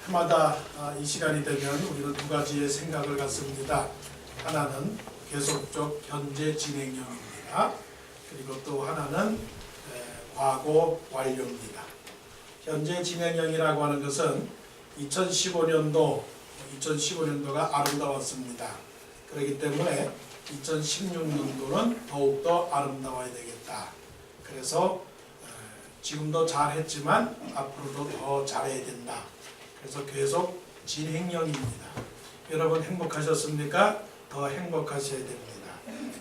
해마다 이 시간이 되면 우리는 두 가지의 생각을 갖습니다. 하나는 계속적 현재 진행형입니다. 그리고 또 하나는 과거 완료입니다. 현재 진행형이라고 하는 것은 2015년도가 아름다웠습니다. 그렇기 때문에 2016년도는 더욱더 아름다워야 되겠다. 그래서 지금도 잘했지만 앞으로도 더 잘해야 된다. 그래서 계속 진행형입니다. 여러분 행복하셨습니까? 더 행복하셔야 됩니다.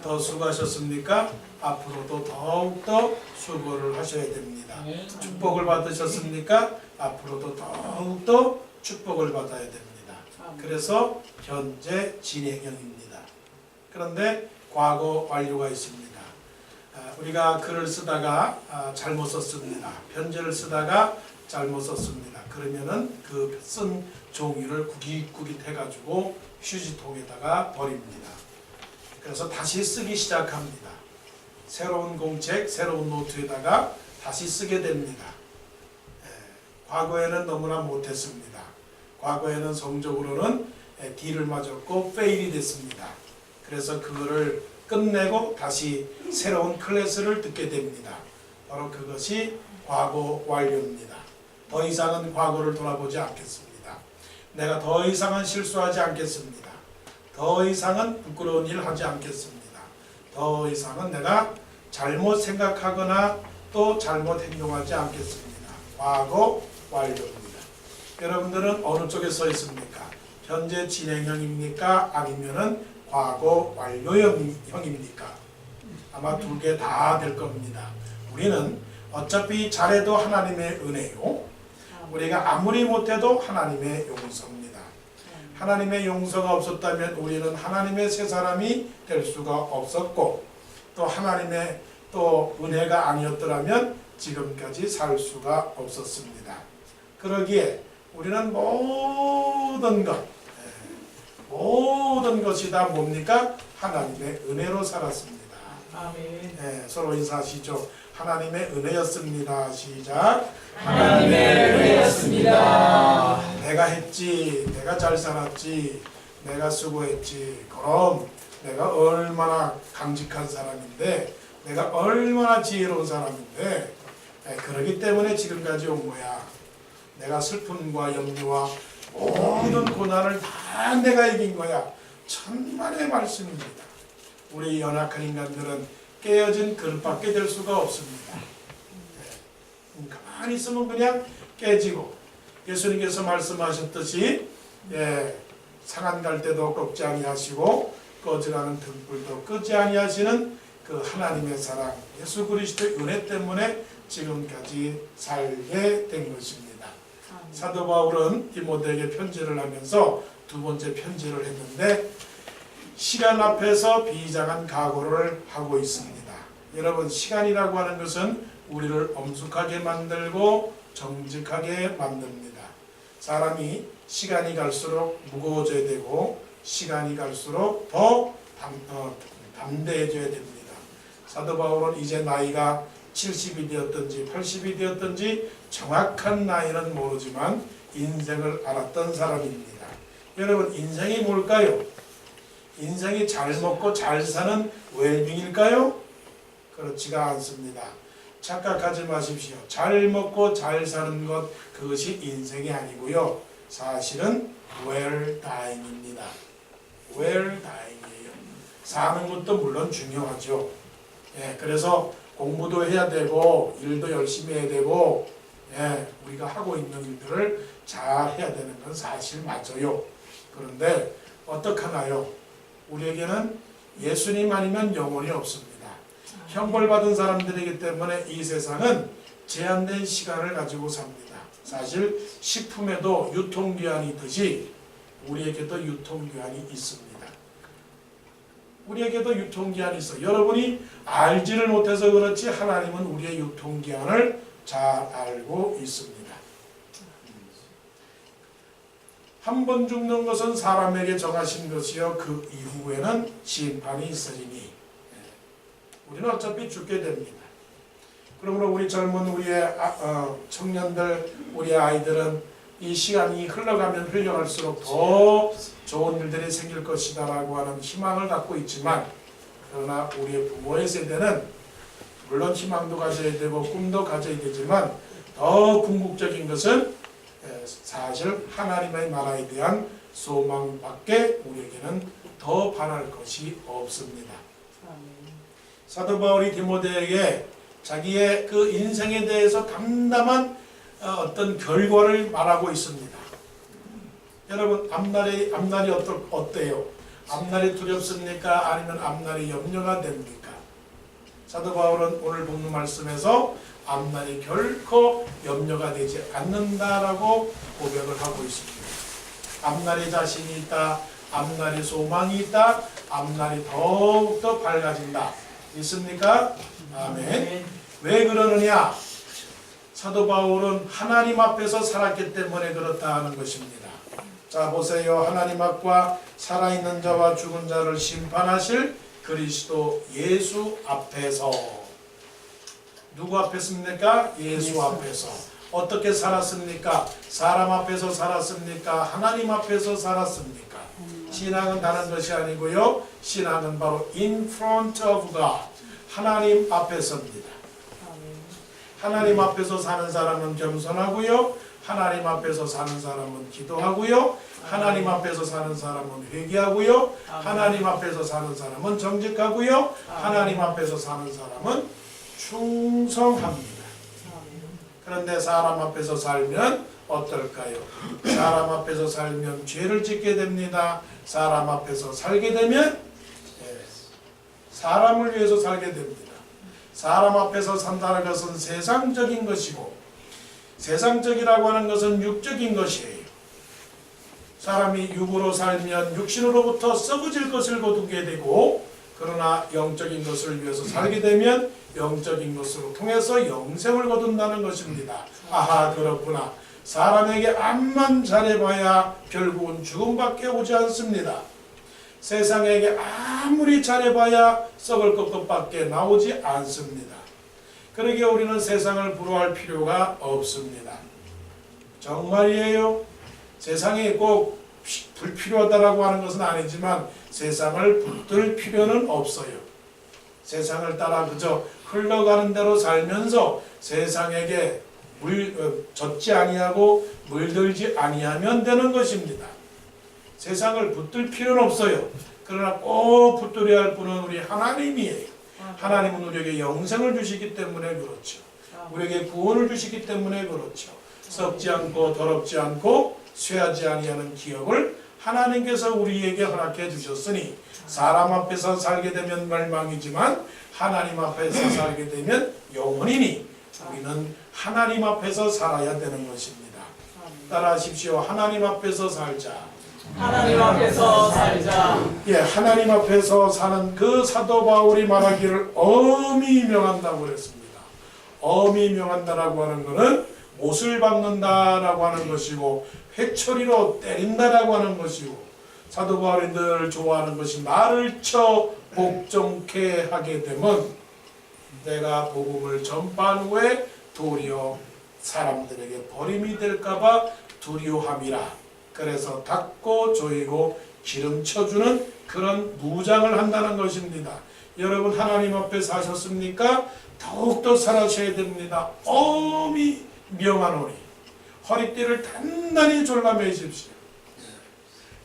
더 수고하셨습니까? 앞으로도 더욱더 수고를 하셔야 됩니다. 축복을 받으셨습니까? 앞으로도 더욱더 축복을 받아야 됩니다. 그래서 현재 진행형입니다. 그런데 과거 완료가 있습니다. 우리가 글을 쓰다가 잘못 썼습니다. 편지를 쓰다가 잘못 썼습니다. 그러면은 그 쓴 종이를 구깃구깃 해가지고 휴지통에다가 버립니다. 그래서 다시 쓰기 시작합니다. 새로운 공책, 새로운 노트에다가 다시 쓰게 됩니다. 과거에는 너무나 못했습니다. 과거에는 성적으로는 D를 맞았고 페일이 됐습니다. 그래서 그거를 끝내고 다시 새로운 클래스를 듣게 됩니다. 바로 그것이 과거 완료입니다. 더 이상은 과거를 돌아보지 않겠습니다. 내가 더 이상은 실수하지 않겠습니다. 더 이상은 부끄러운 일 하지 않겠습니다. 더 이상은 내가 잘못 생각하거나 또 잘못 행동하지 않겠습니다. 과거 완료입니다. 여러분들은 어느 쪽에 서 있습니까? 현재 진행형입니까? 아니면은 과거 완료형입니까? 아마 두 개 다 될 겁니다. 우리는 어차피 잘해도 하나님의 은혜요. 우리가 아무리 못해도 하나님의 용서입니다. 하나님의 용서가 없었다면 우리는 하나님의 새 사람이 될 수가 없었고 또 하나님의 또 은혜가 아니었더라면 지금까지 살 수가 없었습니다. 그러기에 우리는 모든 것이 다 뭡니까? 하나님의 은혜로 살았습니다. 아멘. 서로 인사하시죠. 하나님의 은혜였습니다. 시작. 하나님의 은혜였습니다. 내가 했지, 내가 잘 살았지, 내가 수고했지. 그럼 내가 얼마나 강직한 사람인데, 내가 얼마나 지혜로운 사람인데, 그러기 때문에 지금까지 온 거야. 내가 슬픔과 염려와 모든 고난을 다 내가 이긴 거야. 천만의 말씀입니다. 우리 연약한 인간들은 깨어진 그릇밖에 될 수가 없습니다. 가만히 있으면 그냥 깨지고 예수님께서 말씀하셨듯이 상한 갈대도 꺾지 아니하시고 꺼져가는 등불도 끄지 아니하시는 그 하나님의 사랑 예수 그리스도의 은혜 때문에 지금까지 살게 된 것입니다. 사도 바울은 디모데에게 편지를 하면서 두 번째 편지를 했는데 시간 앞에서 비장한 각오를 하고 있습니다. 여러분 시간이라고 하는 것은 우리를 엄숙하게 만들고 정직하게 만듭니다. 사람이 시간이 갈수록 무거워져야 되고 시간이 갈수록 더 담대해져야 됩니다. 사도 바울은 이제 나이가 70이 되었든지 80이 되었든지 정확한 나이는 모르지만 인생을 알았던 사람입니다. 여러분 인생이 뭘까요? 인생이 잘 먹고 잘 사는 웰빙일까요? 그렇지가 않습니다. 착각하지 마십시오. 잘 먹고 잘 사는 것 그것이 인생이 아니고요. 사실은 웰다잉입니다. 웰다잉이에요. 사는 것도 물론 중요하죠. 그래서 공부도 해야 되고 일도 열심히 해야 되고 우리가 하고 있는 일들을 잘 해야 되는 건 사실 맞아요. 그런데 어떡하나요? 우리에게는 예수님 아니면 영혼이 없습니다. 형벌받은 사람들이기 때문에 이 세상은 제한된 시간을 가지고 삽니다. 사실 식품에도 유통기한이 있듯이 우리에게도 유통기한이 있습니다. 우리에게도 유통기한이 있어. 여러분이 알지를 못해서 그렇지 하나님은 우리의 유통기한을 잘 알고 있습니다. 한 번 죽는 것은 사람에게 정하신 것이요 그 이후에는 심판이 있으리니 우리는 어차피 죽게 됩니다. 그러므로 우리 젊은 우리의 청년들, 우리 아이들은 이 시간이 흘러가면 흘러갈수록 더 좋은 일들이 생길 것이다 라고 하는 희망을 갖고 있지만, 그러나 우리의 부모의 세대는 물론 희망도 가져야 되고 꿈도 가져야 되지만 더 궁극적인 것은 사실 하나님의 나라에 대한 소망밖에 우리에게는 더 바랄 것이 없습니다. 사도 바울이 디모데에게 자기의 그 인생에 대해서 담담한 어떤 결과를 말하고 있습니다. 여러분, 앞날이 어때요? 앞날이 두렵습니까? 아니면 앞날이 염려가 됩니까? 사도 바울은 오늘 본문 말씀에서 앞날이 결코 염려가 되지 않는다라고 고백을 하고 있습니다. 앞날이 자신이 있다, 앞날이 소망이 있다, 앞날이 더욱더 밝아진다. 있습니까? 아멘. 왜 그러느냐? 사도 바울은 하나님 앞에서 살았기 때문에 그렇다 하는 것입니다. 자, 보세요. 하나님 앞과 살아있는 자와 죽은 자를 심판하실 그리스도 예수 앞에서. 누구 앞에서입니까? 예수 앞에서. 어떻게 살았습니까? 사람 앞에서 살았습니까? 하나님 앞에서 살았습니까? 신앙은 다른 것이 아니고요. 신앙은 바로 in front of God. 하나님 앞에서입니다. 하나님 앞에서 사는 사람은 겸손하고요. 하나님 앞에서 사는 사람은 기도하고요. 하나님 앞에서 사는 사람은 회개하고요. 하나님 앞에서 사는 사람은 정직하고요. 하나님 앞에서 사는 사람은 충성합니다. 그런데 사람 앞에서 살면 어떨까요? 사람 앞에서 살면 죄를 짓게 됩니다. 사람 앞에서 살게 되면 사람을 위해서 살게 됩니다. 사람 앞에서 산다는 것은 세상적인 것이고, 세상적이라고 하는 것은 육적인 것이에요. 사람이 육으로 살면 육신으로부터 썩어질 것을 거두게 되고, 그러나 영적인 것을 위해서 살게 되면 영적인 것으로 통해서 영생을 거둔다는 것입니다. 아하, 그렇구나. 사람에게 암만 잘해봐야 결국은 죽음밖에 오지 않습니다. 세상에게 아무리 잘해봐야 썩을 것밖에 나오지 않습니다. 그러기에 우리는 세상을 부러워할 필요가 없습니다. 정말이에요. 세상이 꼭 불필요하다라고 하는 것은 아니지만 세상을 붙들 필요는 없어요. 세상을 따라 그저 흘러가는 대로 살면서 세상에게 젖지 아니하고 물들지 아니하면 되는 것입니다. 세상을 붙들 필요는 없어요. 그러나 꼭 붙들어야 할 분은 우리 하나님이에요. 하나님은 우리에게 영생을 주시기 때문에 그렇죠. 우리에게 구원을 주시기 때문에 그렇죠. 썩지 않고 더럽지 않고 쇠하지 아니하는 기업을 하나님께서 우리에게 허락해 주셨으니 사람 앞에서 살게 되면 멸망이지만 하나님 앞에서 살게 되면 영원이니 우리는 하나님 앞에서 살아야 되는 것입니다. 따라하십시오. 하나님 앞에서 살자. 하나님 앞에서 살자. 예, 하나님 앞에서 사는 그 사도 바울이 말하기를 엄히 명한다고 그랬습니다. 엄히 명한다라고 하는 것은 못을 박는다라고 하는 것이고 회초리로 때린다라고 하는 것이고, 사도 바울이 늘 좋아하는 것이 나를 쳐 복종케 하게 되면 내가 복음을 전파한 후에 도리어 사람들에게 버림이 될까봐 두려함이라. 그래서 닦고 조이고 기름쳐주는 그런 무장을 한다는 것입니다. 여러분, 하나님 앞에 사셨습니까? 더욱더 살아셔야 됩니다. 엄히 명하노니 허리띠를 단단히 졸라매십시오.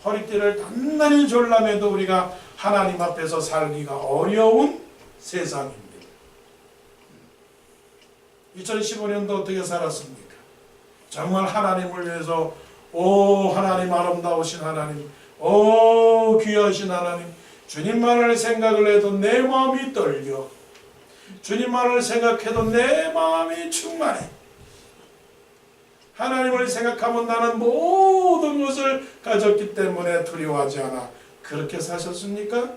허리띠를 단단히 졸라매도 우리가 하나님 앞에서 살기가 어려운 세상입니다. 2015년도 어떻게 살았습니까? 정말 하나님을 위해서 오 하나님, 아름다우신 하나님, 오 귀하신 하나님, 주님만을 생각을 해도 내 마음이 떨려. 주님만을 생각해도 내 마음이 충만해. 하나님을 생각하면 나는 모든 것을 가졌기 때문에 두려워하지 않아. 그렇게 사셨습니까?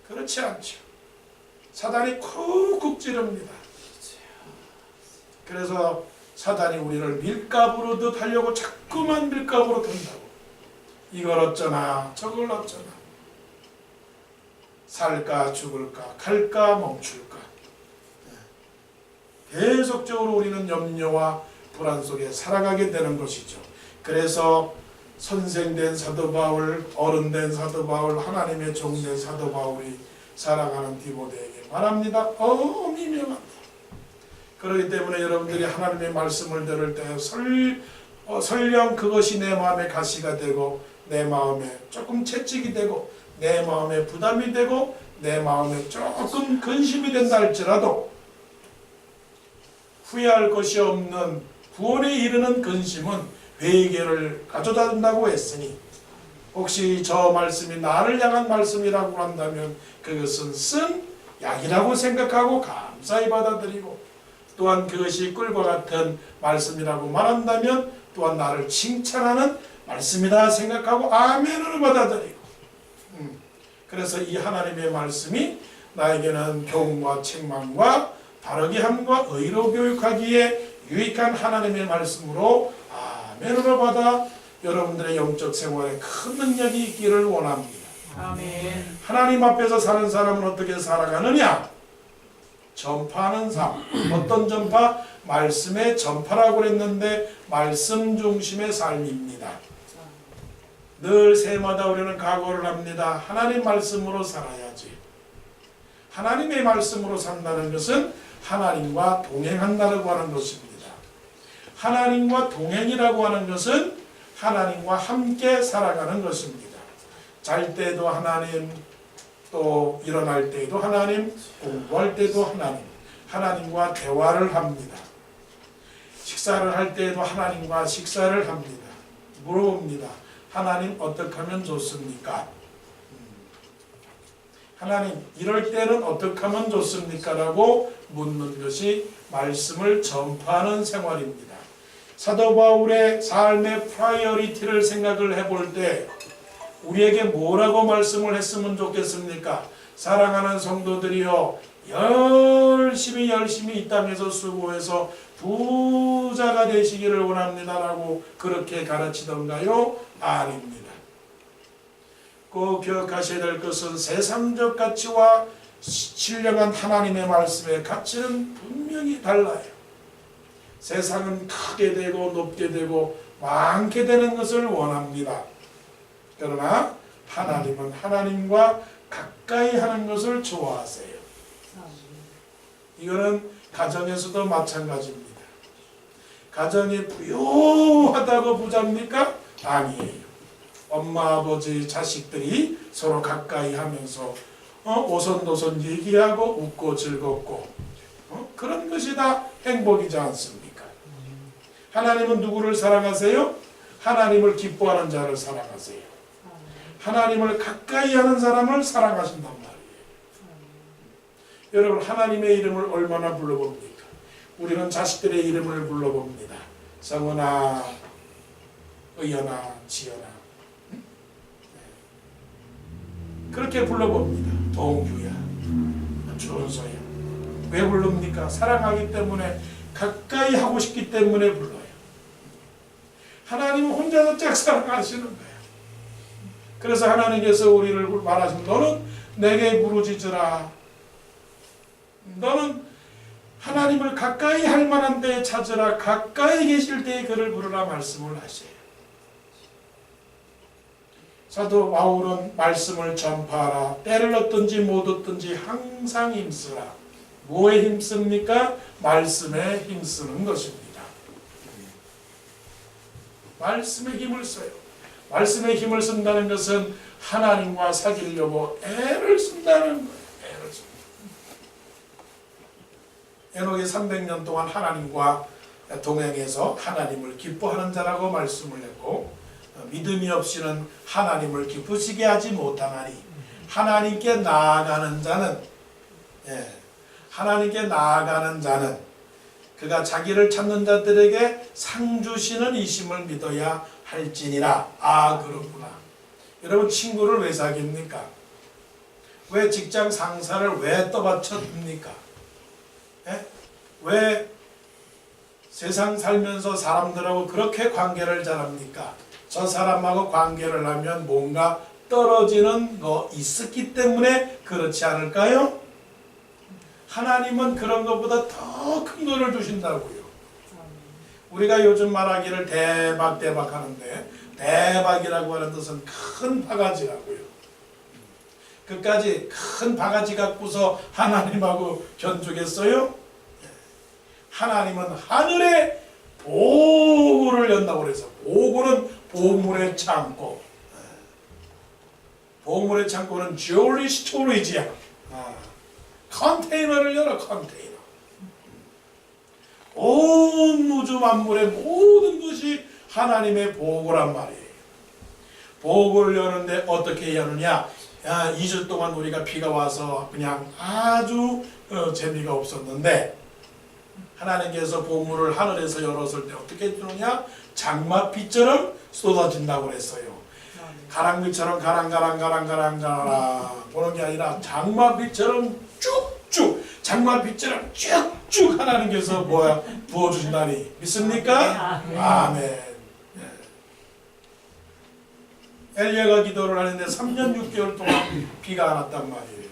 그렇지 않죠. 사단이 쿡쿡 찌릅니다. 그래서 사단이 우리를 밀가부로 하려고 자꾸만 밀가부로 든다고. 이걸 어쩌나 저걸 어쩌나. 살까 죽을까, 갈까 멈출까. 계속적으로 우리는 염려와 불안 속에 살아가게 되는 것이죠. 그래서 선생된 사도 바울, 어른된 사도 바울, 하나님의 종된 사도 바울이 살아가는 디모데에게 말합니다. 미묘합니다. 그렇기 때문에 여러분들이 하나님의 말씀을 들을 때 설령 그것이 내 마음에 가시가 되고 내 마음에 조금 채찍이 되고 내 마음에 부담이 되고 내 마음에 조금 근심이 된다 할지라도 후회할 것이 없는 구원에 이르는 근심은 회개를 가져다 준다고 했으니 혹시 저 말씀이 나를 향한 말씀이라고 한다면 그것은 쓴 약이라고 생각하고 감사히 받아들이고 또한 그것이 꿀과 같은 말씀이라고 말한다면 또한 나를 칭찬하는 말씀이다 생각하고 아멘으로 받아들이고 그래서 이 하나님의 말씀이 나에게는 교훈과 책망과 바르게 함과 의로 교육하기에 유익한 하나님의 말씀으로 아멘으로 받아 여러분들의 영적 생활에 큰 능력이 있기를 원합니다. 아멘. 하나님 앞에서 사는 사람은 어떻게 살아가느냐? 전파하는 삶. 어떤 전파? 말씀의 전파라고 그랬는데 말씀 중심의 삶입니다. 늘 새마다 우리는 각오를 합니다. 하나님 말씀으로 살아야지. 하나님의 말씀으로 산다는 것은 하나님과 동행한다고 하는 것입니다. 하나님과 동행이라고 하는 것은 하나님과 함께 살아가는 것입니다. 잘 때도 하나님, 또 일어날 때도 하나님, 공부할 때도 하나님, 하나님과 대화를 합니다. 식사를 할 때도 하나님과 식사를 합니다. 물어봅니다. 하나님 어떻게 하면 좋습니까? 하나님 이럴 때는 어떻게 하면 좋습니까? 라고 묻는 것이 말씀을 전파하는 생활입니다. 사도 바울의 삶의 프라이어리티를 생각을 해볼 때 우리에게 뭐라고 말씀을 했으면 좋겠습니까? 사랑하는 성도들이여 열심히 이 땅에서 수고해서 부자가 되시기를 원합니다라고 그렇게 가르치던가요? 아닙니다. 꼭 기억하셔야 될 것은 세상적 가치와 신령한 하나님의 말씀의 가치는 분명히 달라요. 세상은 크게 되고 높게 되고 많게 되는 것을 원합니다. 그러나 하나님은 하나님과 가까이 하는 것을 좋아하세요. 이거는 가정에서도 마찬가지입니다. 가정이 부유하다고 부자입니까? 아니에요. 엄마, 아버지, 자식들이 서로 가까이 하면서 오손도손 얘기하고 웃고 즐겁고 그런 것이 다 행복이지 않습니까? 하나님은 누구를 사랑하세요? 하나님을 기뻐하는 자를 사랑하세요. 하나님을 가까이 하는 사람을 사랑하신단 말이에요. 여러분 하나님의 이름을 얼마나 불러봅니까? 우리는 자식들의 이름을 불러봅니다. 성은아, 의연아, 지연아 그렇게 불러봅니다. 동규야, 준서야. 왜 부릅니까? 사랑하기 때문에 가까이 하고 싶기 때문에 불러요. 하나님은 혼자서 짝 사랑하시는 거예요. 그래서 하나님께서 우리를 말하시면 너는 내게 부르짖으라. 너는 하나님을 가까이 할 만한 데에 찾으라. 가까이 계실 때에 그를 부르라 말씀을 하세요. 사도 바울은 말씀을 전파하라. 때를 얻든지 못 얻든지 항상 힘쓰라. 뭐에 힘씁니까? 말씀에 힘쓰는 것입니다. 말씀에 힘을 써요. 말씀에 힘을 쓴다는 것은 하나님과 사귀려고 애를 쓴다는 거예요. 애를 씁니다. 에녹이 300년 동안 하나님과 동행해서 하나님을 기뻐하는 자라고 말씀을 했고 믿음이 없이는 하나님을 기쁘시게 하지 못하나니 하나님께 나아가는 자는 하나님께 나아가는 자는 그가 자기를 찾는 자들에게 상 주시는 이심을 믿어야 할지니라. 아 그렇구나. 여러분 친구를 왜 사깁니까? 왜 직장 상사를 왜 떠받쳐 둡니까? 왜 세상 살면서 사람들하고 그렇게 관계를 잘합니까? 저 사람하고 관계를 하면 뭔가 떨어지는 거 있었기 때문에 그렇지 않을까요? 하나님은 그런 것보다 더 큰 것을 주신다고요. 우리가 요즘 말하기를 대박 하는데, 대박이라고 하는 뜻은 큰 바가지라고요. 끝까지 큰 바가지 갖고서 하나님하고 견주겠어요? 하나님은 하늘에 보고를 연다고 그래서, 보고는 보물의 창고, 보물의 창고는 jewelry storage야. 컨테이너를 열어, 컨테이너. 온 우주 만물의 모든 것이 하나님의 보고란 말이에요. 보고를 여는데 어떻게 여느냐? 2주 동안 우리가 비가 와서 그냥 아주 재미가 없었는데, 하나님께서 보물을 하늘에서 열었을 때 어떻게 주느냐? 장맛비처럼 쏟아진다고 그랬어요. 가랑비처럼 가랑 보는 게 아니라 장맛비처럼 쭉쭉, 장맛비처럼 쭉쭉 하나님께서 부어주신다니 믿습니까? 아멘. 엘리야가 기도를 하는데 3년 6개월 동안 비가 안 왔단 말이에요.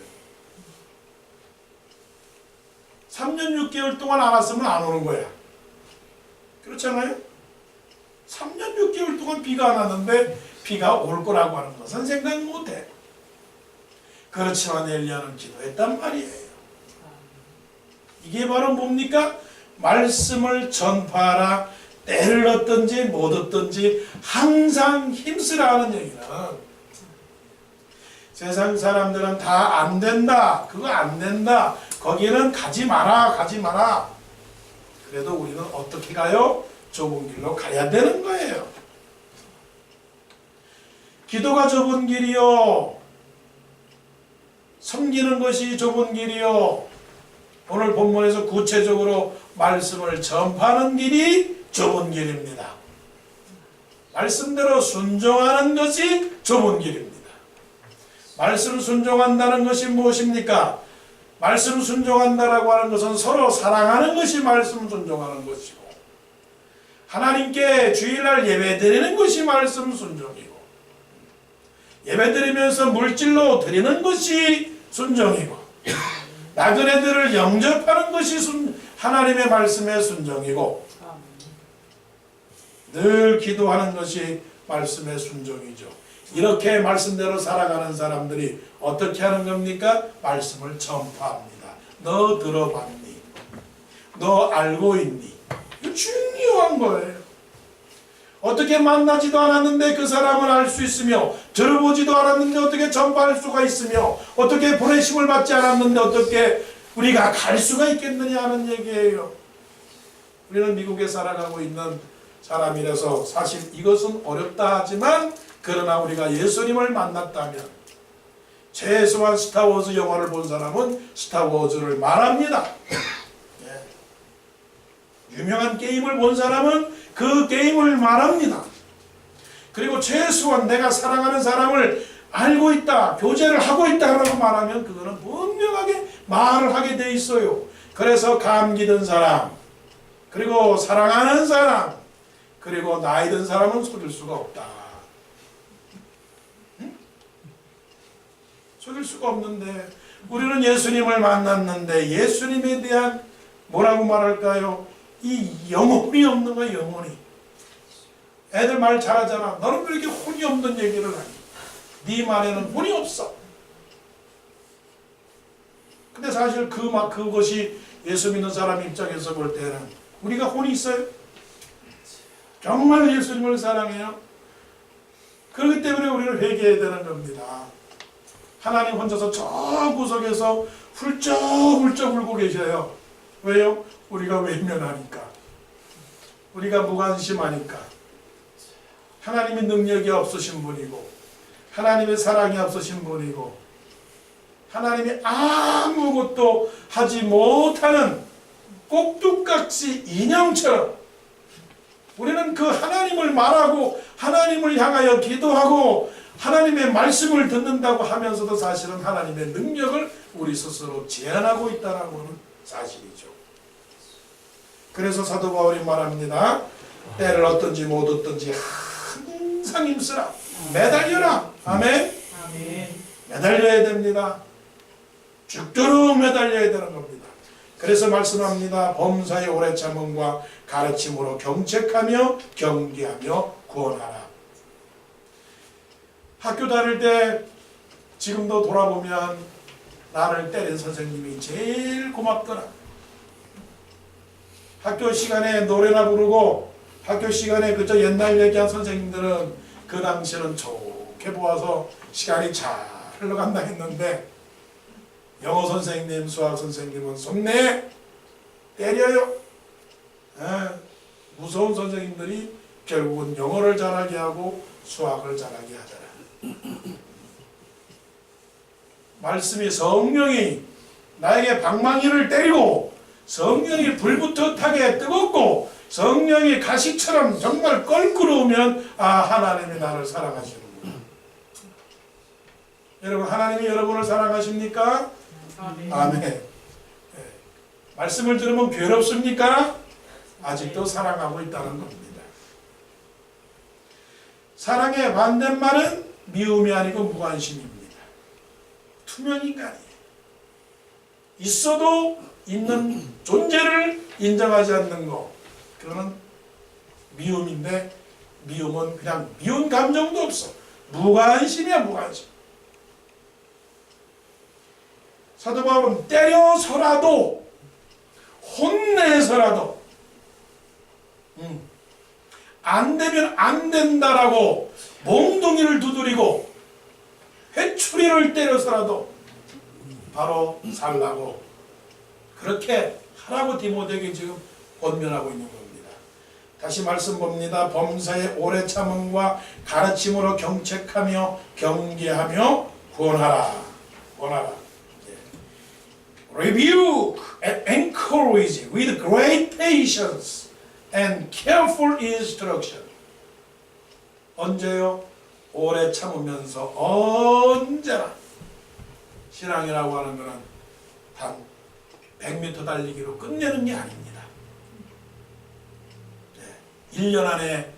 3년 6개월 동안 안 왔으면 안 오는 거야. 그렇잖아요? 3년 6개월 동안 비가 안 왔는데 비가 올 거라고 하는 것은 생각 못해. 그렇지만 엘리야는 기도했단 말이에요. 이게 바로 뭡니까? 말씀을 전파하라. 때를 얻든지 못 얻든지 항상 힘쓰라 하는 얘기는, 세상 사람들은 다 안 된다, 그거 안 된다, 거기는 가지 마라. 그래도 우리는 어떻게 가요? 좁은 길로 가야 되는 거예요. 기도가 좁은 길이요, 섬기는 것이 좁은 길이요, 오늘 본문에서 구체적으로 말씀을 전파하는 길이 좁은 길입니다. 말씀대로 순종하는 것이 좁은 길입니다. 말씀 순종한다는 것이 무엇입니까? 말씀 순종한다라고 하는 것은 서로 사랑하는 것이 말씀 순종하는 것이고, 하나님께 주일날 예배 드리는 것이 말씀 순종이고, 예배 드리면서 물질로 드리는 것이 순종이고, 나그네들을 영접하는 것이 하나님의 말씀의 순종이고, 늘 기도하는 것이 말씀의 순종이죠. 이렇게 말씀대로 살아가는 사람들이 어떻게 하는 겁니까? 말씀을 전파합니다. 너 들어봤니? 너 알고 있니? 이거 중요한 거예요. 어떻게 만나지도 않았는데 그 사람을 알 수 있으며, 들어보지도 않았는데 어떻게 전파할 수가 있으며, 어떻게 보내심을 받지 않았는데 어떻게 우리가 갈 수가 있겠느냐 하는 얘기예요. 우리는 미국에 살아가고 있는 사람이라서 사실 이것은 어렵다 하지만, 그러나 우리가 예수님을 만났다면, 최소한 스타워즈 영화를 본 사람은 스타워즈를 말합니다. 유명한 게임을 본 사람은 그 게임을 말합니다. 그리고 최소한 내가 사랑하는 사람을 알고 있다, 교제를 하고 있다라고 말하면 그거는 분명하게 말을 하게 돼 있어요. 그래서 감기 든 사람, 그리고 사랑하는 사람, 그리고 나이 든 사람은 속일 수가 없다. 응? 속일 수가 없는데, 우리는 예수님을 만났는데 예수님에 대한 뭐라고 말할까요? 이 영혼이 없는 거야, 영혼이. 애들 말 잘하잖아. 너는 왜 이렇게 혼이 없는 얘기를 하니? 네 말에는 혼이 없어. 근데 사실 그것이 예수 믿는 사람 입장에서 볼 때는 우리가 혼이 있어요? 정말 예수님을 사랑해요? 그렇기 때문에 우리는 회개해야 되는 겁니다. 하나님 혼자서 저 구석에서 훌쩍훌쩍 울고 계셔요. 왜요? 우리가 외면하니까, 우리가 무관심하니까. 하나님의 능력이 없으신 분이고, 하나님의 사랑이 없으신 분이고, 하나님이 아무것도 하지 못하는 꼭두각시 인형처럼 우리는 그 하나님을 말하고 하나님을 향하여 기도하고 하나님의 말씀을 듣는다고 하면서도 사실은 하나님의 능력을 우리 스스로 제한하고 있다는 사실이죠. 그래서 사도 바울이 말합니다. 때를 얻든지 못 얻든지 항상 힘쓰라. 매달려라. 아멘. 매달려야 됩니다. 죽도록 매달려야 되는 겁니다. 그래서 말씀합니다. 범사의 오래 참음과 가르침으로 경책하며 경계하며 구원하라. 학교 다닐 때 지금도 돌아보면 나를 때린 선생님이 제일 고맙더라. 학교 시간에 노래나 부르고 학교 시간에 그저 옛날 얘기한 선생님들은 그 당시에는 좋게 보아서 시간이 잘 흘러간다 했는데 영어 선생님, 수학 선생님은 속내 때려요. 무서운 선생님들이 결국은 영어를 잘하게 하고 수학을 잘하게 하잖아. 말씀이 성령이 나에게 방망이를 때리고 성령이 불붙듯하게 뜨겁고 성령이 가시처럼 정말 껄끄러우면 하나님이 나를 사랑하시는구나. 여러분, 하나님이 여러분을 사랑하십니까? 아멘. 말씀을 들으면 괴롭습니까? 아직도 사랑하고 있다는 겁니다. 사랑의 반대말은 미움이 아니고 무관심입니다. 투명인간이에요. 있어도 있는 존재를 인정하지 않는 것, 그거는 미움인데, 미움은 그냥 미운 감정도 없어. 무관심이야, 무관심. 사도 바울은 때려서라도 혼내서라도 안 되면 안 된다라고 몽둥이를 두드리고 회초리를 때려서라도 바로 살라고 그렇게 하라고 디모데에게 지금 권면하고 있는 겁니다. 다시 말씀 봅니다. 범사의 오래 참음과 가르침으로 경책하며 경계하며 구원하라. 구원하라. Rebuke and encourage with great patience and careful instruction. 언제요? 오래 참으면서 언제나. 신앙이라고 하는 것은 단 100m 달리기로 끝내는 게 아닙니다. 1년 안에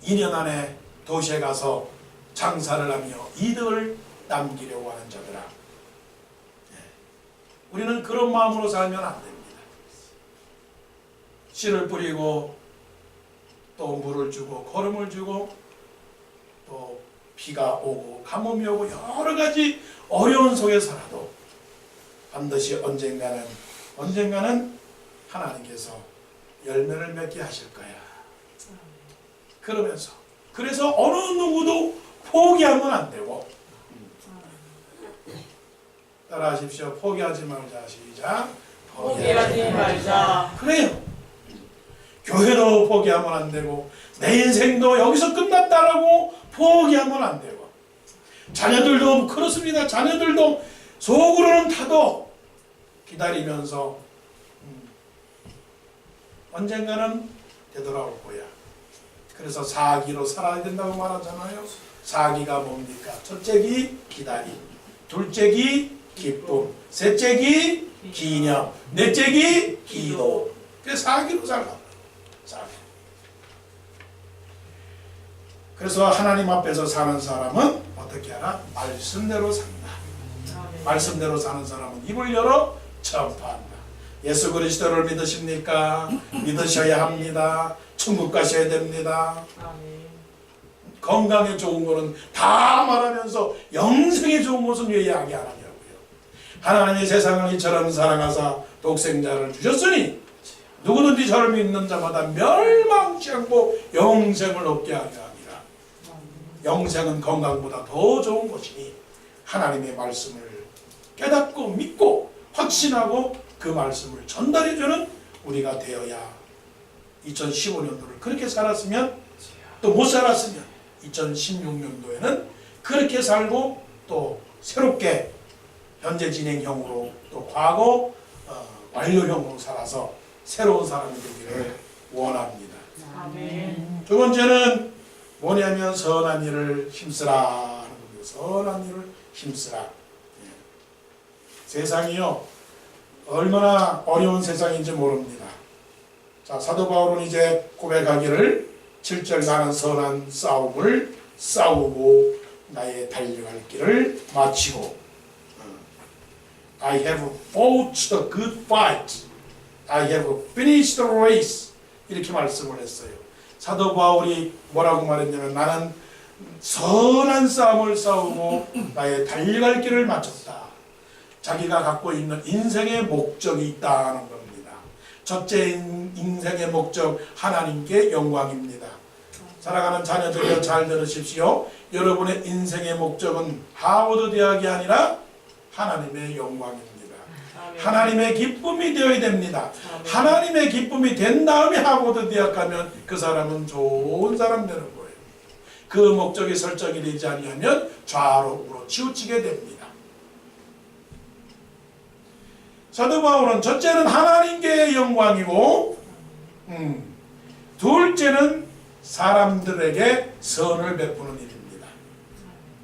2년 안에 도시에 가서 장사를 하며 이득을 남기려고 하는 자들아, 우리는 그런 마음으로 살면 안 됩니다. 씨를 뿌리고 또 물을 주고 거름을 주고 또 비가 오고 가뭄이 오고 여러 가지 어려운 속에서라도 반드시 언젠가는 하나님께서 열매를 맺게 하실 거야. 그래서 어느 누구도 포기하면 안 되고, 따라하십시오. 포기하지 말자. 시작. 포기하지 말자. 그래요. 교회도 포기하면 안 되고 내 인생도 여기서 끝났다라고 포기하면 안 되고, 자녀들도 그렇습니다. 자녀들도 속으로는 타도 기다리면서 언젠가는 되돌아올 거야. 그래서 사기로 살아야 된다고 말하잖아요. 사기가 뭡니까? 첫째 기 기다림, 둘째 기 기쁨, 셋째 기 기념, 넷째 기 기도. 그래서 사기로 살라. 사기. 그래서 하나님 앞에서 사는 사람은 어떻게 하나? 말씀대로 산다. 말씀대로 사는 사람은 입을 열어 전파한다. 예수 그리스도를 믿으십니까? 믿으셔야 합니다. 천국 가셔야 됩니다. 건강에 좋은 거는 다 말하면서 영생에 좋은 것은 왜 이야기 안 하냐고요. 하나님이 세상을 이처럼 사랑하사 독생자를 주셨으니 누구든지 저를 믿는 자마다 멸망치 않고 영생을 얻게 하려 합니다. 영생은 건강보다 더 좋은 것이니 하나님의 말씀을 깨닫고 믿고 확신하고 그 말씀을 전달해주는 우리가 되어야 2015년도를 그렇게 살았으면, 또 못 살았으면 2016년도에는 그렇게 살고 또 새롭게 현재 진행형으로 또 과거 완료형으로 살아서 새로운 사람이 되기를 원합니다. 아멘. 두 번째는 뭐냐면 선한 일을 힘쓰라 하는 겁니다. 선한 일을 힘쓰라. 세상이요 얼마나 어려운 세상인지 모릅니다. 자, 사도 바울은 이제 고백하기를 7절 나는 선한 싸움을 싸우고 나의 달려갈 길을 마치고 I have fought the good fight. I have finished the race. 이렇게 말씀을 했어요. 사도 바울이 뭐라고 말했냐면 나는 선한 싸움을 싸우고 나의 달려갈 길을 마쳤다. 자기가 갖고 있는 인생의 목적이 있다는 겁니다. 첫째 인생의 목적 하나님께 영광입니다. 사랑하는 자녀들여 잘 들으십시오. 여러분의 인생의 목적은 하버드 대학이 아니라 하나님의 영광입니다. 하나님의 기쁨이 되어야 됩니다. 하나님의 기쁨이 된 다음에 하버드 대학 가면 그 사람은 좋은 사람 되는 거예요. 그 목적이 설정이 되지 않으면 좌로 우로 치우치게 됩니다. 사도 바울은 첫째는 하나님께 영광이고 둘째는 사람들에게 선을 베푸는 일입니다.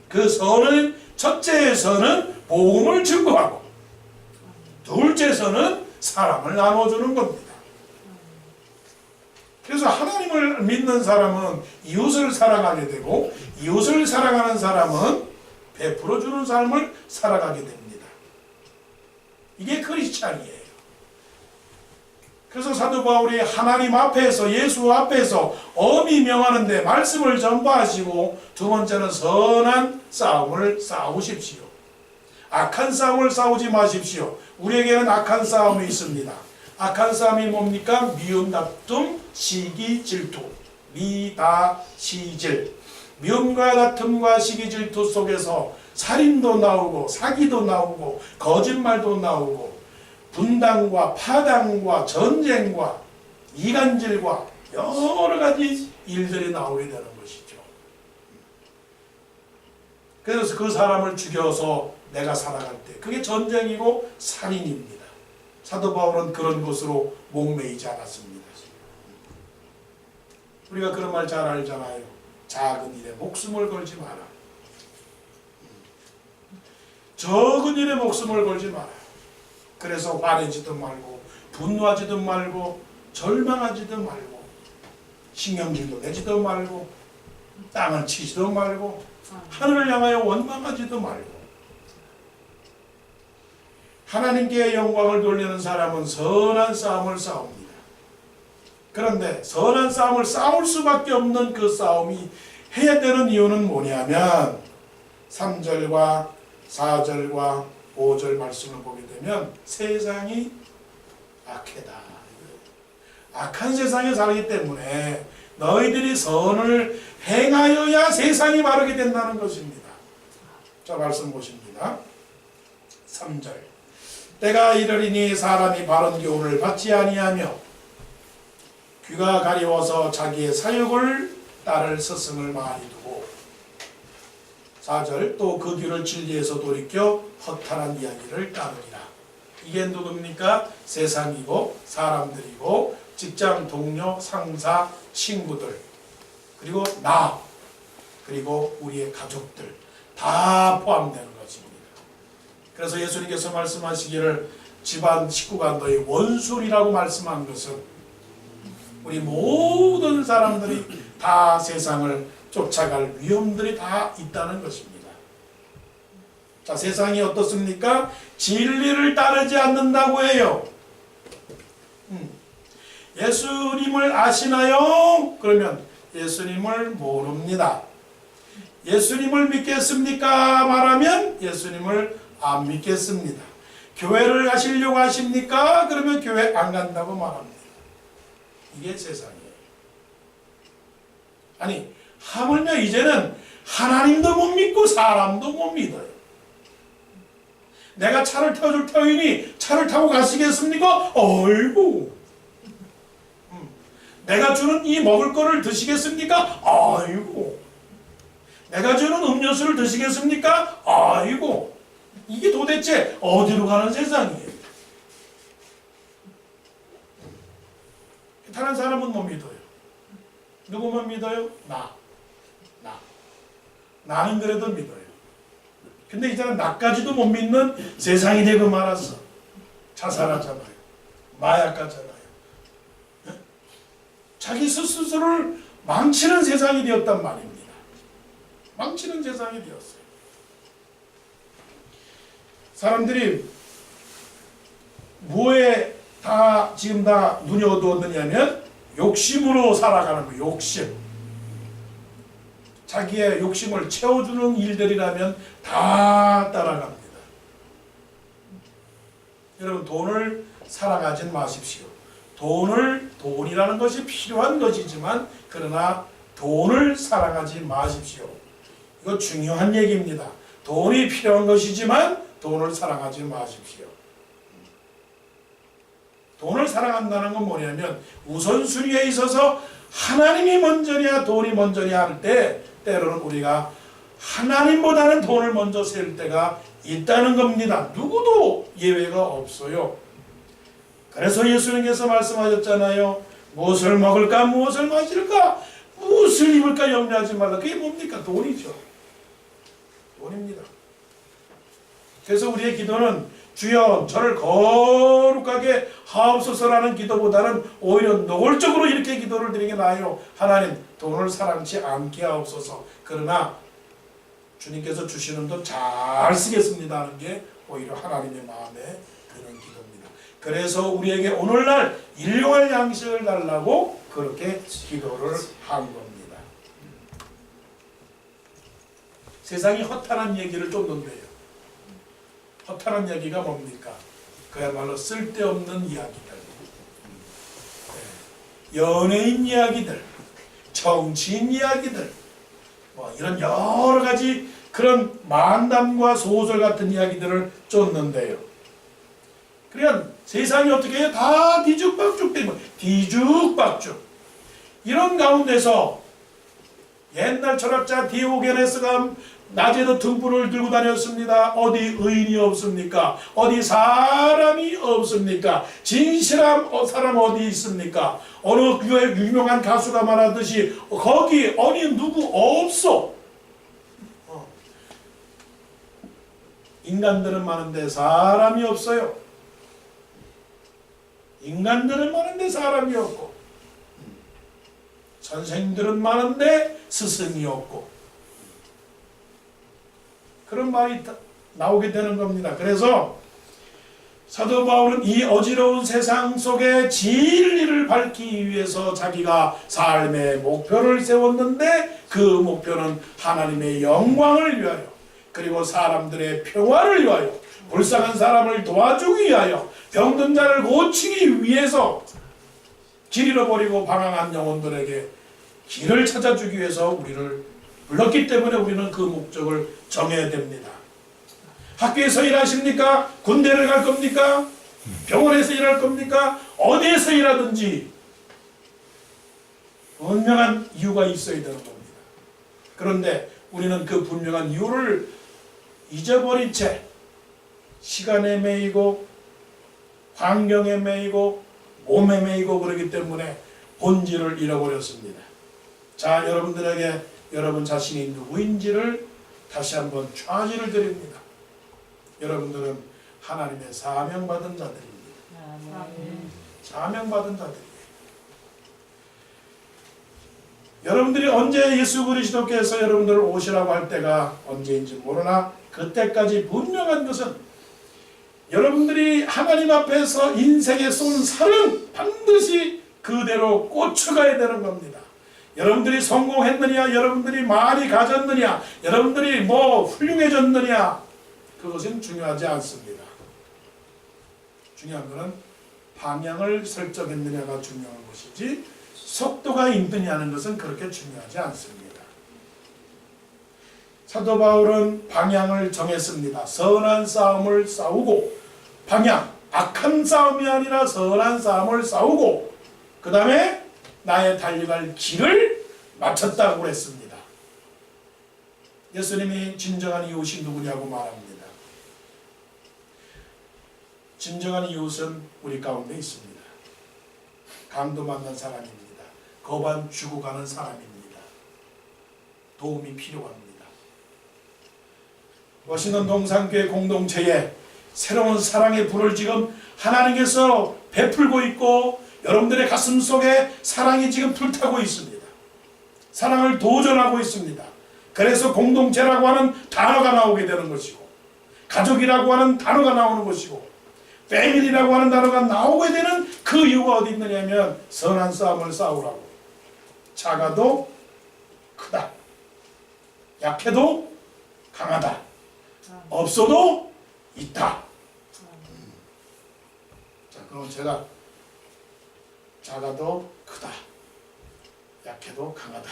그 선은 첫째의 선은 복음을 증거하고 둘째 선은 사람을 나눠주는 겁니다. 그래서 하나님을 믿는 사람은 이웃을 사랑하게 되고 이웃을 사랑하는 사람은 베풀어주는 삶을 살아가게 됩니다. 이게 크리스찬이에요. 그래서 사도 바울이 하나님 앞에서 예수 앞에서 엄히 명하는데 말씀을 전파하시고 두 번째는 선한 싸움을 싸우십시오. 악한 싸움을 싸우지 마십시오. 우리에게는 악한 싸움이 있습니다. 악한 싸움이 뭡니까? 미움, 다툼, 시기, 질투. 미다, 시질. 미움과 다툼과 시기, 질투 속에서 살인도 나오고 사기도 나오고 거짓말도 나오고 분당과 파당과 전쟁과 이간질과 여러 가지 일들이 나오게 되는 것이죠. 그래서 그 사람을 죽여서 내가 살아갈 때 그게 전쟁이고 살인입니다. 사도 바울은 그런 것으로 목매이지 않았습니다. 우리가 그런 말 잘 알잖아요. 작은 일에 목숨을 걸지 마라. 적은 일에 목숨을 걸지 마라. 그래서 화내지도 말고 분노하지도 말고 절망하지도 말고 신경질도 내지도 말고 땅을 치지도 말고 하늘을 향하여 원망하지도 말고 하나님께 영광을 돌리는 사람은 선한 싸움을 싸웁니다. 그런데 선한 싸움을 싸울 수밖에 없는 그 싸움이 해야 되는 이유는 뭐냐면 3절과 4절과 5절 말씀을 보게 되면 세상이 악하다. 악한 세상에 살기 때문에 너희들이 선을 행하여야 세상이 바르게 된다는 것입니다. 자, 말씀 보십니다. 3절. 때가 이르리니 사람이 바른 교훈을 받지 아니하며 귀가 가리워서 자기의 사욕을 따를 스승을 많이 두고 4절. 또 그 귀를 진리에서 돌이켜 허탄한 이야기를 따르리라. 이게 누굽니까? 세상이고 사람들이고 직장 동료, 상사, 친구들 그리고 나 그리고 우리의 가족들 다 포함되는 것입니다. 그래서 예수님께서 말씀하시기를 집안 식구가 너희 원수이라고 말씀한 것은 우리 모든 사람들이 다 세상을 쫓아갈 위험들이 다 있다는 것입니다. 자, 세상이 어떻습니까? 진리를 따르지 않는다고 해요. 예수님을 아시나요? 그러면 예수님을 모릅니다. 예수님을 믿겠습니까? 말하면 예수님을 안 믿겠습니다. 교회를 가시려고 하십니까? 그러면 교회 안 간다고 말합니다. 이게 세상이에요. 아니, 하물며 이제는 하나님도 못 믿고 사람도 못 믿어요. 내가 차를 태워줄 터이니 차를 타고 가시겠습니까? 어이구. 내가 주는 이 먹을 거를 드시겠습니까? 아이고. 내가 주는 음료수를 드시겠습니까? 아이고. 이게 도대체 어디로 가는 세상이에요? 다른 사람은 못 믿어요. 누구만 믿어요? 나는 그래도 믿어요. 근데 이제는 나까지도 못 믿는 세상이 되고 말았어. 자살하잖아요. 마약하잖아요. 자기 스스로를 망치는 세상이 되었단 말입니다. 망치는 세상이 되었어요. 사람들이 뭐에 지금 다 눈이 어두웠느냐면 욕심으로 살아가는 거예요. 욕심. 자기의 욕심을 채워주는 일들이라면 다 따라갑니다. 여러분, 돈을 사랑하진 마십시오. 돈이라는 것이 필요한 것이지만 그러나 돈을 사랑하지 마십시오. 이거 중요한 얘기입니다. 돈이 필요한 것이지만 돈을 사랑하지 마십시오. 돈을 사랑한다는 건 뭐냐면 우선순위에 있어서 하나님이 먼저냐 돈이 먼저냐 할 때 때로는 우리가 하나님보다는 돈을 먼저 세울 때가 있다는 겁니다. 누구도 예외가 없어요. 그래서 예수님께서 말씀하셨잖아요. 무엇을 먹을까 무엇을 마실까 무엇을 입을까 염려하지 말라. 그게 뭡니까? 돈이죠. 돈입니다. 그래서 우리의 기도는 주여 저를 거룩하게 하옵소서라는 기도보다는 오히려 노골적으로 이렇게 기도를 드리는 게 나아요. 하나님 돈을 사랑치 않게 하옵소서. 그러나 주님께서 주시는 돈 잘 쓰겠습니다 하는 게 오히려 하나님의 마음에 드는 기도입니다. 그래서 우리에게 오늘날 일용할 양식을 달라고 그렇게 기도를 한 겁니다. 세상이 허탄한 얘기를 쫓는데요. 허탄한 얘기가 뭡니까? 그야말로 쓸데없는 이야기들, 연예인 이야기들, 정치인 이야기들, 이런 여러 가지 그런 만담과 소설 같은 이야기들을 쫓는데요. 그러니까 세상이 어떻게 해요? 다 뒤죽박죽 때문에 뒤죽박죽. 이런 가운데서 옛날 철학자 디오게네스가 낮에도 등불을 들고 다녔습니다. 어디 의인이 없습니까? 어디 사람이 없습니까? 진실한 사람 어디 있습니까? 어느 유명한 가수가 말하듯이 거기 어디 누구 없어. 인간들은 많은데 사람이 없어요. 인간들은 많은데 사람이 없고 선생들은 많은데 스승이 없고 그런 말이 나오게 되는 겁니다. 그래서 사도 바울은 이 어지러운 세상 속에 진리를 밝히기 위해서 자기가 삶의 목표를 세웠는데 그 목표는 하나님의 영광을 위하여 그리고 사람들의 평화를 위하여 불쌍한 사람을 도와주기 위하여 병든 자를 고치기 위해서 길 잃어버리고 방황한 영혼들에게 길을 찾아주기 위해서 우리를 불렀기 때문에 우리는 그 목적을 정해야 됩니다. 학교에서 일하십니까? 군대를 갈 겁니까? 병원에서 일할 겁니까? 어디에서 일하든지 분명한 이유가 있어야 되는 겁니다. 그런데 우리는 그 분명한 이유를 잊어버린 채 시간에 매이고 환경에 매이고 몸에 매이고 그러기 때문에 본질을 잃어버렸습니다. 자, 여러분들에게 여러분 자신이 누구인지를 다시 한번 촤지를 드립니다. 여러분들은 하나님의 사명받은 자들입니다. 사명받은 자들이에요. 여러분들이 언제 예수 그리스도께서 여러분들을 오시라고 할 때가 언제인지 모르나 그때까지 분명한 것은 여러분들이 하나님 앞에서 인생에 쏜 살은 반드시 그대로 꽂혀가야 되는 겁니다. 여러분들이 성공했느냐, 여러분들이 많이 가졌느냐, 여러분들이 훌륭해졌느냐, 그것은 중요하지 않습니다. 중요한 것은 방향을 설정했느냐가 중요한 것이지 속도가 있느냐는 것은 그렇게 중요하지 않습니다. 사도 바울은 방향을 정했습니다. 선한 싸움을 싸우고 방향, 악한 싸움이 아니라 선한 싸움을 싸우고 그 다음에 나의 달려갈 길을 마쳤다고 그랬습니다. 예수님이 진정한 이웃이 누구냐고 말합니다. 진정한 이웃은 우리 가운데 있습니다. 강도 만난 사람입니다. 거반 죽어가는 사람입니다. 도움이 필요합니다. 멋있는 동산교회 공동체에 새로운 사랑의 불을 지금 하나님께서 베풀고 있고 여러분들의 가슴 속에 사랑이 지금 불타고 있습니다. 사랑을 도전하고 있습니다. 그래서 공동체라고 하는 단어가 나오게 되는 것이고 가족이라고 하는 단어가 나오는 것이고 패밀리라고 하는 단어가 나오게 되는 그 이유가 어디 있느냐면 선한 싸움을 싸우라고. 작아도 크다. 약해도 강하다. 없어도 있다. 자, 그럼 제가 작아도 크다. 약해도 강하다.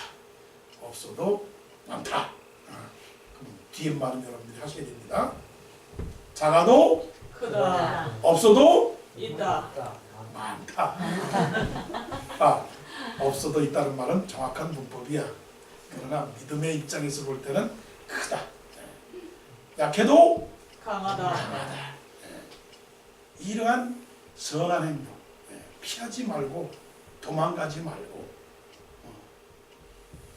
없어도 많다. 그럼 뒤에 말은 여러분들이 하셔야 됩니다. 작아도 크다. 없어도 있다. 많다. 아, 없어도 있다는 말은 정확한 문법이야. 그러나 믿음의 입장에서 볼 때는 크다. 약해도 강하다. 이러한 선한 행동 피하지 말고 도망가지 말고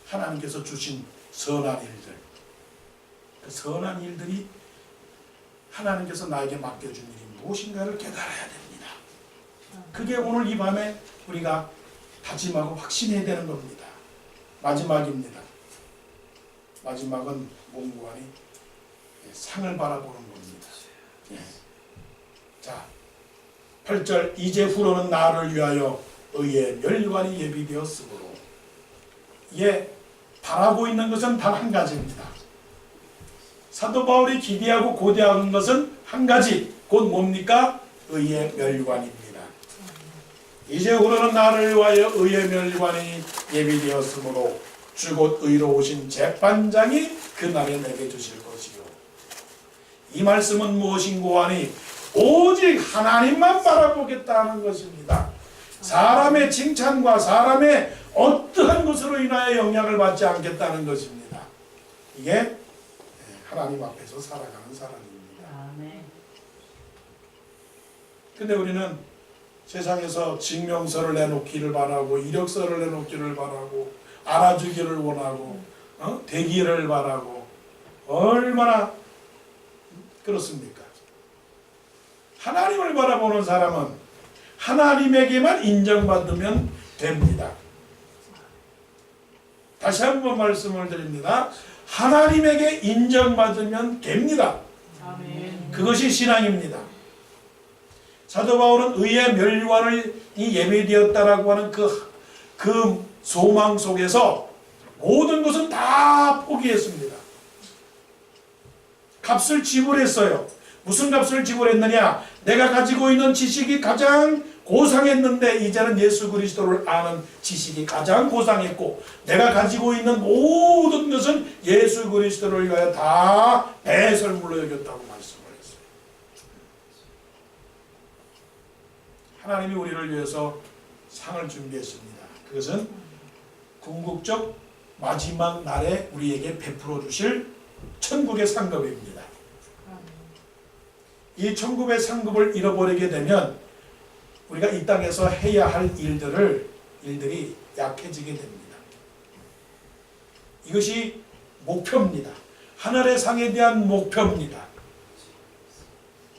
하나님께서 주신 선한 일들, 그 선한 일들이 하나님께서 나에게 맡겨준 일이 무엇인가를 깨달아야 됩니다. 그게 오늘 이 밤에 우리가 다짐하고 확신해야 되는 겁니다. 마지막입니다. 마지막은 문구관이 상을 바라보는 겁니다. 자, 8절 이제 후로는 나를 위하여 의의 멸관이 예비되었으므로 바라고 있는 것은 단 한 가지입니다. 사도 바울이 기대하고 고대하는 것은 한 가지, 곧 뭡니까? 의의 멸관입니다. 이제 후로는 나를 위하여 의의 멸관이 예비되었으므로 주 곧 의로우신 재판장이 그날에 내게 주실 것이요. 이 말씀은 무엇인고 하니 오직 하나님만 바라보겠다는 것입니다. 사람의 칭찬과 사람의 어떠한 것으로 인하여 영향을 받지 않겠다는 것입니다. 이게 하나님 앞에서 살아가는 사람입니다. 근데 우리는 세상에서 증명서를 내놓기를 바라고 이력서를 내놓기를 바라고 알아주기를 원하고 되기를 바라고 얼마나 그렇습니까? 하나님을 바라보는 사람은 하나님에게만 인정받으면 됩니다. 다시 한번 말씀을 드립니다. 하나님에게 인정받으면 됩니다. 아멘. 그것이 신앙입니다. 사도 바울은 의의 멸관이 예비되었다라고 하는 그 소망 속에서 모든 것은 다 포기했습니다. 값을 지불했어요. 무슨 값을 지불했느냐? 내가 가지고 있는 지식이 가장 고상했는데 이제는 예수 그리스도를 아는 지식이 가장 고상했고 내가 가지고 있는 모든 것은 예수 그리스도를 위하여 다 배설물로 여겼다고 말씀을 했어요. 하나님이 우리를 위해서 상을 준비했습니다. 그것은 궁극적 마지막 날에 우리에게 베풀어 주실 천국의 상급입니다. 이 천국의 상급을 잃어버리게 되면 우리가 이 땅에서 해야 할 일들이 약해지게 됩니다. 이것이 목표입니다. 하늘의 상에 대한 목표입니다.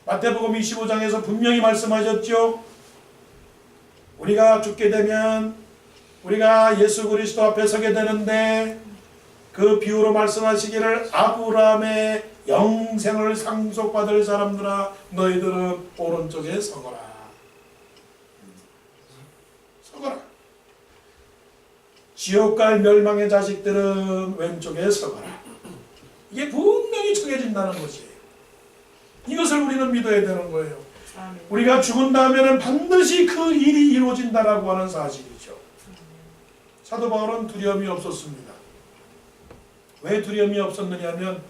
마태복음 25장에서 분명히 말씀하셨죠. 우리가 죽게 되면 우리가 예수 그리스도 앞에 서게 되는데 그 비유로 말씀하시기를 아브라함의 영생을 상속받을 사람들아 너희들은 오른쪽에 서거라. 서거라. 지옥갈 멸망의 자식들은 왼쪽에 서거라. 이게 분명히 정해진다는 것이에요. 이것을 우리는 믿어야 되는 거예요. 아멘. 우리가 죽은 다음에는 반드시 그 일이 이루어진다라고 하는 사실이죠. 사도 바울은 두려움이 없었습니다. 왜 두려움이 없었느냐 하면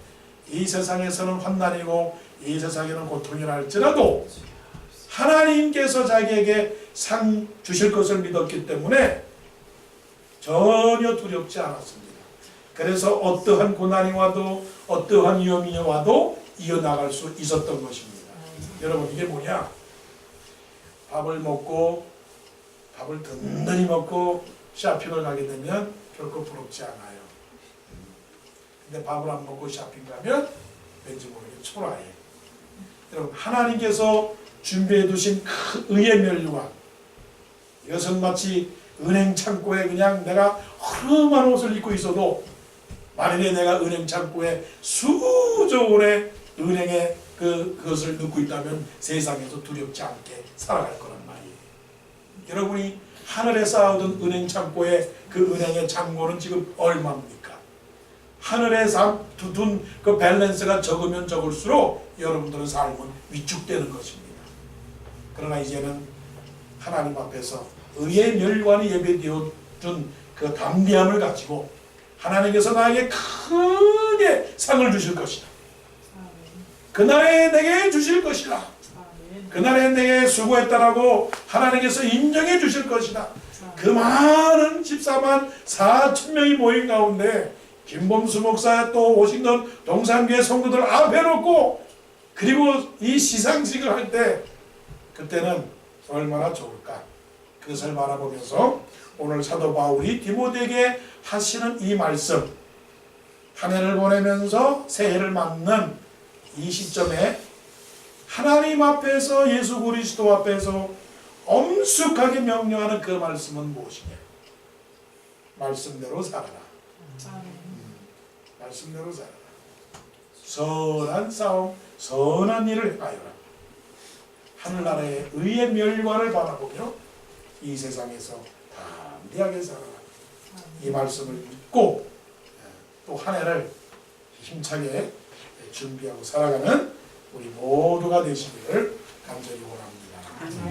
이 세상에서는 환난이고 이 세상에는 고통이라 할지라도 하나님께서 자기에게 상 주실 것을 믿었기 때문에 전혀 두렵지 않았습니다. 그래서 어떠한 고난이 와도 어떠한 위험이 와도 이어나갈 수 있었던 것입니다. 여러분 이게 뭐냐? 밥을 든든히 먹고 쇼핑을 가게 되면 결코 부럽지 않아요. 근데 밥을 안 먹고 쇼핑 가면 왠지 모르게 초라해. 여러분 하나님께서 준비해 두신 그 의의 멸류관, 이것은 마치 은행 창고에 그냥 내가 허름한 옷을 입고 있어도 만일에 내가 은행 창고에 수조 원의 은행의 그것을 넣고 있다면 세상에서 두렵지 않게 살아갈 거란 말이에요. 여러분이 하늘에 쌓아둔 은행 창고에 그 은행의 잔고는 지금 얼마입니까? 하늘에 둔 그 밸런스가 적으면 적을수록 여러분들의 삶은 위축되는 것입니다. 그러나 이제는 하나님 앞에서 의의 멸관이 예배되어 준 그 담대함을 가지고 하나님께서 나에게 크게 상을 주실 것이다. 그날에 내게 주실 것이다. 그날에 내게 수고했다라고 하나님께서 인정해 주실 것이다. 그 많은 14만 4천 명이 모인 가운데 김범수 목사 또 워싱턴 동산교회 성도들 앞에 놓고 그리고 이 시상식을 할 때 그때는 얼마나 좋을까. 그것을 바라보면서 오늘 사도 바울이 디모데에게 하시는 이 말씀, 한 해를 보내면서 새해를 맞는 이 시점에 하나님 앞에서 예수 그리스도 앞에서 엄숙하게 명령하는 그 말씀은 무엇이냐? 말씀대로 살아라. 말씀대로 살아라. 선한 싸움, 선한 일을 행하여라. 하늘나라의 의의 멸관을 바라보며 이 세상에서 담대하게 살아라. 이 말씀을 믿고 또 한 해를 힘차게 준비하고 살아가는 우리 모두가 되시기를 간절히 원합니다.